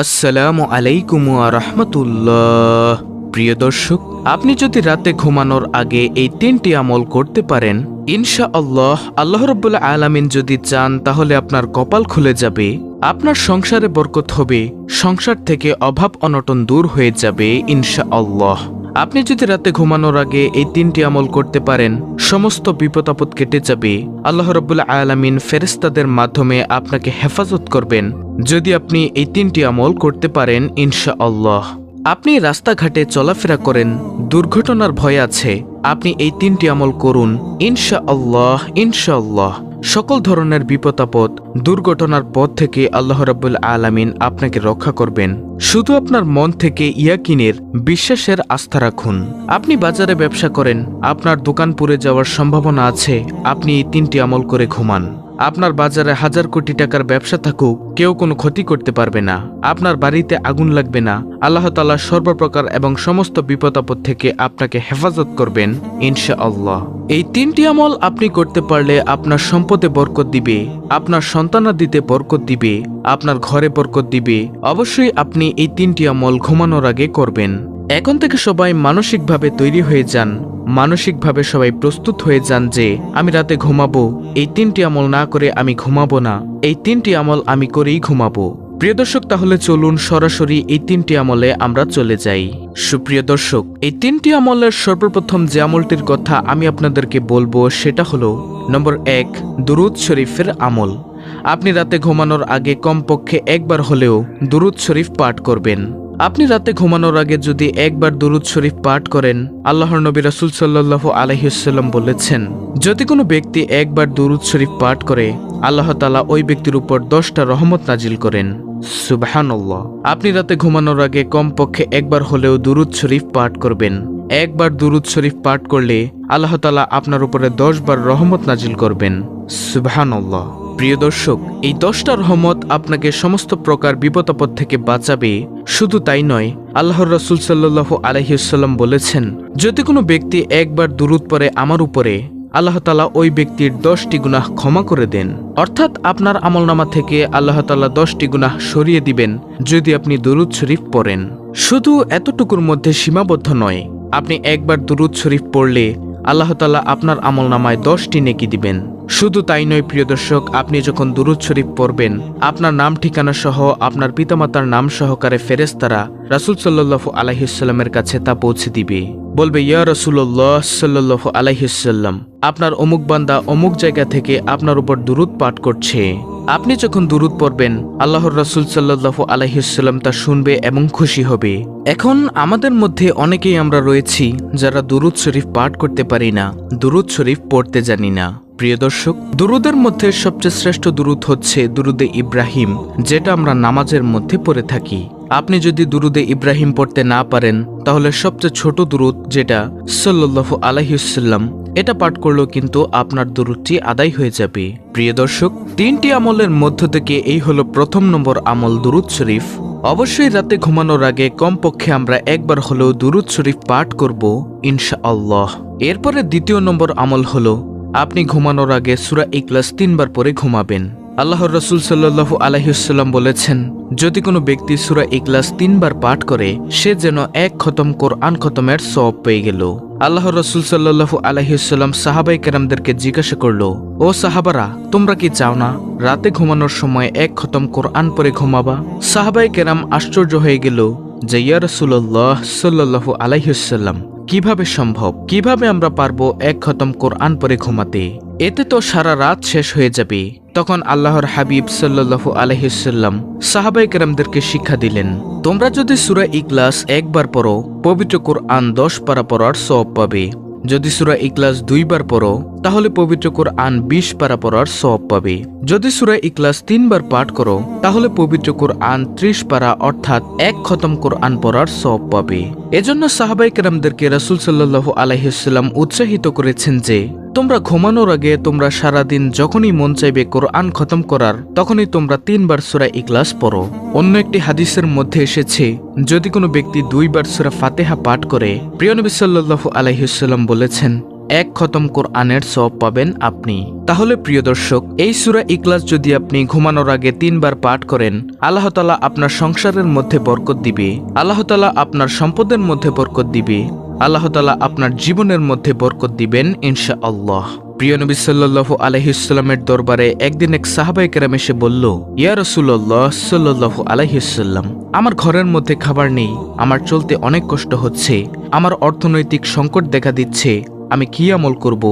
আসসালামু আলাইকুম ওয়া রাহমাতুল্লাহ। প্রিয় দর্শক, আপনি যদি রাতে ঘুমানোর আগে এই 3টি আমল করতে পারেন, ইনশাআল্লাহ আল্লাহ রাব্বুল আলামিন যদি চান তাহলে আপনার কপাল খুলে যাবে, আপনার সংসারে বরকত হবে, সংসার থেকে অভাব অনটন দূর হয়ে যাবে ইনশাআল্লাহ। আপনি যদি রাতে ঘুমানোর আগে এই 3টি আমল করতে পারেন, সমস্ত বিপদ আপদ কেটে যাবে। আল্লাহ রাব্বুল আলামিন ফেরেশতাদের মাধ্যমে আপনাকে হেফাজত করবেন যদি আপনি এই 3টি আমল করতে পারেন ইনশাআল্লাহ। আপনি রাস্তাঘাটে চলাফেরা করেন, দুর্ঘটনার ভয় আছে, আপনি এই 3টি আমল করুন ইনশাআল্লাহ। ইনশাআল্লাহ সকল ধরনের বিপদ আপদ দুর্ঘটনার পথ থেকে আল্লাহ রাব্বুল আলামিন আপনাকে রক্ষা করবেন। শুধু আপনার মন থেকে ইয়াকিনের বিশ্বাসের আস্থা রাখুন। আপনি বাজারে ব্যবসা করেন, আপনার দোকান পুড়ে যাওয়ার সম্ভাবনা আছে, আপনি এই 3টি আমল করে ঘুমান। আপনার বাজারে হাজার কোটি টাকার ব্যবসা থাকুক, কেউ কোনো ক্ষতি করতে পারবে না, আপনার বাড়িতে আগুন লাগবে না। আল্লাহ তাআলা সর্বপ্রকার এবং সমস্ত বিপদ আপদ থেকে আপনাকে হেফাজত করবেন ইনশাআল্লাহ। এই 3টি আমল আপনি করতে পারলে আপনার সম্পদে বরকত দিবে, আপনার সন্তানাদিতে বরকত দিবে, আপনার ঘরে বরকত দিবে। অবশ্যই আপনি এই 3টি আমল ঘুমানোর আগে করবেন। এখন থেকে সবাই মানসিকভাবে তৈরি হয়ে যান, মানসিকভাবে সবাই প্রস্তুত হয়ে যান যে আমি রাতে ঘুমাবো, এই 3টি আমল না করে আমি ঘুমাবো না, এই 3টি আমল আমি করেই ঘুমাবো। প্রিয় দর্শক, তাহলে চলুন সরাসরি এই 3টি আমলে আমরা চলে যাই। সুপ্রিয় দর্শক, এই 3টি আমলের সর্বপ্রথম যে আমলটির কথা আমি আপনাদেরকে বলবো সেটা হলো নম্বর 1, দুরুদ শরীফের আমল। আপনি রাতে ঘুমানোর আগে কমপক্ষে একবার হলেও দুরুদ শরীফ পাঠ করবেন। আপনি রাতে ঘুমানোর আগে যদি একবার দুরুদ শরীফ পাঠ করেন, আল্লাহর নবী রাসূল সাল্লাল্লাহু আলাইহি ওয়াসাল্লাম বলেছেন, যদি কোনো ব্যক্তি একবার দুরুদ শরীফ পাঠ করে, আল্লাহ তাআলা ওই ব্যক্তির উপর 10টা রহমত নাজিল করেন। সুবহানাল্লাহ। আপনি রাতে ঘুমানোর আগে কমপক্ষে একবার হলেও দুরুদ শরীফ পাঠ করবেন। একবার দুরুদ শরীফ পাঠ করলে আল্লাহ তাআলা আপনার উপরে 10 বার রহমত নাজিল করবেন। সুবহানাল্লাহ। প্রিয় দর্শক, এই 10টা রহমত আপনাকে সমস্ত প্রকার বিপদ আপদ থেকে বাঁচাবে। শুধু তাই নয়, আল্লাহর রাসূল সাল্লাল্লাহু আলাইহি ওয়াসাল্লাম বলেছেন, যদি কোনো ব্যক্তি একবার দুরুদ পড়ে আমার উপরে, আল্লাহ তাআলা ওই ব্যক্তির 10টি গুনাহ ক্ষমা করে দেন। অর্থাৎ আপনার আমলনামা থেকে আল্লাহ তাআলা 10টি গুনাহ সরিয়ে দিবেন যদি আপনি দুরুদ শরীফ পড়েন। শুধু এতটুকুর মধ্যে সীমাবদ্ধ নয়, আপনি একবার দুরুদ শরীফ পড়লে আল্লাহ তাআলা আপনার আমলনামায় 10টি নেকি দিবেন। শুধু তাই নয় প্রিয় দর্শক, আপনি যখন দুরুদ শরীফ পড়বেন, আপনার নাম ঠিকানা সহ আপনার পিতামাতার নাম সহকারে ফেরেশতারা রাসূল সাল্লাল্লাহু আলাইহি ওয়াসাল্লামের কাছে তা পৌঁছে দিবে। বলবে, ইয়া রাসূলুল্লাহ সাল্লাল্লাহু আলাইহি ওয়াসাল্লাম, আপনার অমুক বান্দা অমুক জায়গা থেকে আপনার উপর দুরুদ পাঠ করছে। আপনি যখন দুরুদ পড়বেন, আল্লাহর রাসূল সাল্লাল্লাহু আলাইহি ওয়াসাল্লাম তা শুনবে এবং খুশি হবে। এখন আমাদের মধ্যে অনেকেই আমরা রয়েছি যারা দুরুদ শরীফ পাঠ করতে পারি না, দুরুদ শরীফ পড়তে জানি না। প্রিয় দর্শক, দুরুদের মধ্যে সবচেয়ে শ্রেষ্ঠ দুরুদ হচ্ছে দুরুদে ইব্রাহিম, যেটা আমরা নামাজের মধ্যে পড়ে থাকি। আপনি যদি দুরুদে ইব্রাহিম পড়তে না পারেন, তাহলে সবচেয়ে ছোট দুরুদ যেটা সাল্লাল্লাহু আলাইহি ওয়াসাল্লাম, এটা পাঠ করলেও কিন্তু আপনার দুরুদটি আদায় হয়ে যাবে। প্রিয় দর্শক, 3টি আমলের মধ্য থেকে এই হলো প্রথম নম্বর আমল, দুরুদ শরীফ। অবশ্যই রাতে ঘুমানোর আগে কমপক্ষে আমরা একবার হলেও দুরুদ শরীফ পাঠ করব ইনশাআল্লাহ। এরপরে দ্বিতীয় নম্বর আমল হলো আপনি ঘুমানোর আগে সূরা ইখলাস 3 বার পরে ঘুমাবেন। আল্লাহর রাসূল সাল্লাল্লাহু আলাইহি ওয়াসাল্লাম বলেছেন, যদি কোনো ব্যক্তি সূরা ইখলাস 3 বার পাঠ করে, সে যেন 1 খতম কোরআন খতমের সওয়াব পেয়ে গেল। আল্লাহর রাসূল সাল্লাল্লাহু আলাইহি ওয়াসাল্লাম সাহাবায়ে কেরামদেরকে জিজ্ঞাসা করলো, ও সাহাবারা, তোমরা কি চাও না রাতে ঘুমানোর সময় 1 খতম কোরআন পরে ঘুমাবা? সাহাবায়ে কেরাম আশ্চর্য হয়ে গেল যে, ইয়া রাসূলুল্লাহ সাল্লাল্লাহু আলাইহি ওয়াসাল্লাম, কিভাবে সম্ভব? কিভাবে আমরা পারবো 1 খতম কোরআন পরে ঘুমাতে? এতে তো সারা রাত শেষ হয়ে যাবে। তখন আল্লাহর হাবিব সাল্লাল্লাহু আলাইহি ওয়াসাল্লাম সাহাবায়ে কেরামদেরকে শিক্ষা দিলেন, তোমরা যদি সূরা ইখলাস একবার পড়ো, পবিত্র কোরআন 10 পারা পড়ার সওয়াব পাবে। যদি সূরা ইখলাস 2 বার পড়ো, তাহলে পবিত্র কোরআন 20 পারা পড়ার সওয়াব পাবে। যদি সূরা ইখলাস 3 বার পাঠ করো, তাহলে পবিত্র কোরআন 30 পারা অর্থাৎ 1 খতম কোরআন পড়ার সওয়াব পাবে। এজন্য সাহাবায়ে কেরামদেরকে রাসূল সাল্লাল্লাহু আলাইহি ওয়াসাল্লাম উৎসাহিত করেছেন যে, তোমরা ঘুমানোর আগে তোমরা সারাদিন যখনই মন চাইবে কোরআন খতম করার, তখনই তোমরা 3 বার সূরা ইখলাস পড়ো। অন্য একটি হাদিসের মধ্যে এসেছে, যদি কোনো ব্যক্তি 2 বার সূরা ফাতিহা পাঠ করে, প্রিয় নবী সাল্লাল্লাহু আলাইহি ওয়াসাল্লাম বলেছেন, এক খতম কোরআনের সওয়াব পাবেন আপনি। তাহলে প্রিয় দর্শক, এই সূরা ইখলাস যদি আপনি ঘুমানোর আগে 3 বার পাঠ করেন, আল্লাহ তাআলা আপনার সংসারের মধ্যে বরকত দিবে, আল্লাহ তাআলা আপনার সম্পদের মধ্যে বরকত দিবে, আল্লাহ তাআলা আপনার জীবনের মধ্যে বরকত দিবেন ইনশাআল্লাহ। প্রিয় নবী সাল্লাল্লাহু আলাইহি ওয়াসাল্লামের দরবারে একদিন এক সাহাবায়ে কেরাম এসে বলল, ইয়া রাসূলুল্লাহ সাল্লাল্লাহু আলাইহি ওয়াসাল্লাম, আমার ঘরের মধ্যে খাবার নেই, আমার চলতে অনেক কষ্ট হচ্ছে, আমার অর্থনৈতিক সংকট দেখা দিচ্ছে, আমি কি আমল করব,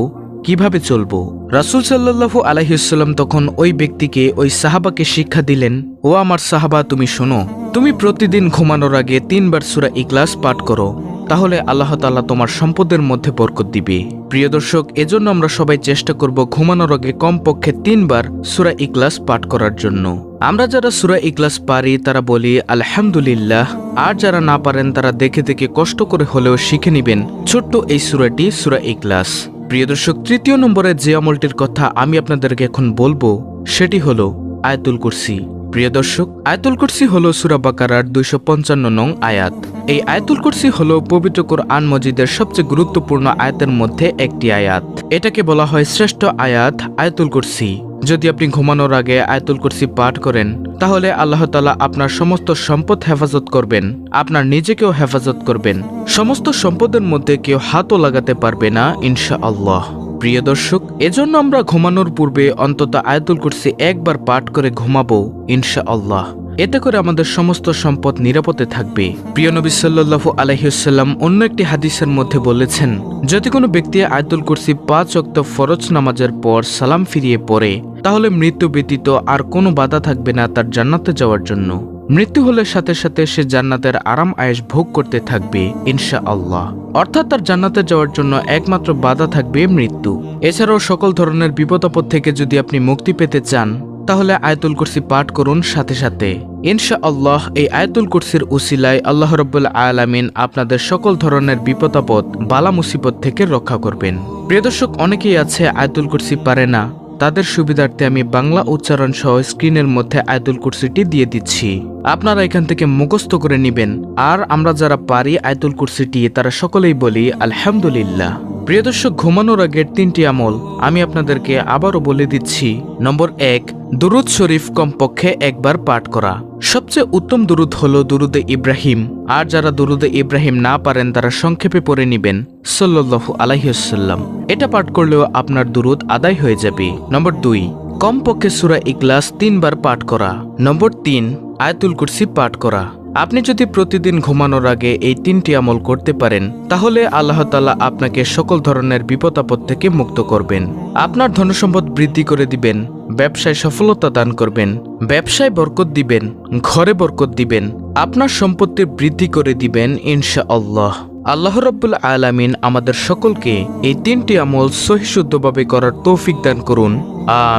কিভাবে চলবো? রাসূল সাল্লাল্লাহু আলাইহি ওয়াসাল্লাম তখন ওই ব্যক্তিকে, ওই সাহাবাকে শিক্ষা দিলেন, ও আমার সাহাবা, তুমি শোনো, তুমি প্রতিদিন ঘুমানোর আগে 3 বার সূরা ইখলাস পাঠ করো, তাহলে আল্লাহ তাআলা তোমার সম্পদের মধ্যে বরকত দিবে। প্রিয় দর্শক, এজন্য আমরা সবাই চেষ্টা করব ঘুমানোর আগে কমপক্ষে 3 বার সূরা ইখলাস পাঠ করার জন্য। আমরা যারা সূরা ইখলাস পারি তারা বলি আলহামদুলিল্লাহ, আর যারা না পারেন তারা দেখে দেখে কষ্ট করে হলেও শিখে নেবেন ছোট্ট এই সূরাটি, সূরা ইখলাস। প্রিয় দর্শক, 3য় নম্বরে যে আমলটির কথা আমি আপনাদেরকে এখন বলবো সেটি হলো আয়াতুল কুরসি। প্রিয় দর্শক, আয়াতুল কুরসি হলো সূরা বাকারার 255 নং আয়াত। এই আয়াতুল কুরসি হলো পবিত্র কোরআন মজিদের সবচেয়ে গুরুত্বপূর্ণ আয়াতের মধ্যে একটি আয়াত। এটাকে বলা হয় শ্রেষ্ঠ আয়াত, আয়াতুল কুরসি। যদি আপনি ঘুমানোর আগে আয়াতুল কুরসি পাঠ করেন, তাহলে আল্লাহ তাআলা আপনার সমস্ত সম্পদ হেফাজত করবেন, আপনার নিজেকেও হেফাজত করবেন, সমস্ত সম্পদের মধ্যে কেউ হাতও লাগাতে পারবে না ইনশাআল্লাহ। প্রিয় দর্শক, এজন্য আমরা ঘুমানোর পূর্বে অন্তত আয়াতুল কুরসি একবার পাঠ করে ঘুমাবো ইনশাআল্লাহ। এতে করে আমাদের সমস্ত সম্পদ নিরাপদে থাকবে। প্রিয় নবী সাল্লাল্লাহু আলাইহি ওয়াসাল্লাম অন্য একটি হাদিসের মধ্যে বলেছেন, যদি কোনো ব্যক্তি আয়াতুল কুরসি 5 ওয়াক্ত ফরজ নামাজের পর সালাম ফিরিয়ে পড়ে, তাহলে মৃত্যু ব্যতীত আর কোনো বাধা থাকবে না তার জান্নাতে যাওয়ার জন্য। মৃত্যু হলে সাথে সাথে সে জান্নাতের আরাম আয়েশ ভোগ করতে থাকবে ইনশাআল্লাহ। অর্থাৎ তার জান্নাতে যাওয়ার জন্য একমাত্র বাধা থাকবে মৃত্যু। এছাড়াও সকল ধরনের বিপদ আপদ থেকে যদি আপনি মুক্তি পেতে চান, তাহলে আয়াতুল কুরসি পাঠ করুন সাথে সাথে ইনশাআল্লাহ। এই আয়াতুল কুরসির উসিলায় আল্লাহ রাব্বুল আলামিন আপনাদের সকল ধরনের বিপদ আপদ, বালা মুসিবত থেকে রক্ষা করবেন। প্রিয় দর্শক, অনেকেই আছে আয়াতুল কুরসি পারে না, তাদের সুবিধার্থে আমি বাংলা উচ্চারণ সহ স্ক্রিনের মধ্যে আয়াতুল কুরসিটি দিয়ে দিচ্ছি, আপনারা এখান থেকে মুখস্থ করে নেবেন। আর আমরা যারা পারি আয়াতুল কুরসিটি, তারা সকলেই বলি আলহামদুলিল্লাহ। প্রিয় দর্শক, ঘুমানোর আগের 3টি আমল আমি আপনাদেরকে আবারও বলে দিচ্ছি। নম্বর 1, দুরুদ শরীফ কমপক্ষে একবার পাঠ করা। সবচেয়ে উত্তম দুরুদ হলো দুরুদে ইব্রাহিম। আর যারা দুরুদে ইব্রাহিম না পারেন তারা সংক্ষেপে পড়ে নেবেন সাল্লাল্লাহু আলাইহি ওয়াসাল্লাম। এটা পাঠ করলেও আপনার দুরুদ আদায় হয়ে যাবে। নম্বর 2, কমপক্ষে সূরা ইখলাস 3 বার পাঠ করা। নম্বর 3, আয়াতুল কুরসি পাঠ করা। আপনি যদি প্রতিদিন ঘুমানোর আগে এই 3টি আমল করতে পারেন, তাহলে আল্লাহ তাআলা আপনাকে সকল ধরনের বিপদ আপদ থেকে মুক্ত করবেন, আপনার ধনসম্পদ বৃদ্ধি করে দিবেন, ব্যবসায় সফলতা দান করবেন, ব্যবসায় বরকত দিবেন, ঘরে বরকত দিবেন, আপনার সম্পত্তি বৃদ্ধি করে দিবেন ইনশাআল্লাহ। আল্লাহ রাব্বুল আলামিন আমাদের সকলকে এই 3টি আমল সহিহ শুদ্ধভাবে করার তৌফিক দান করুন। আমিন।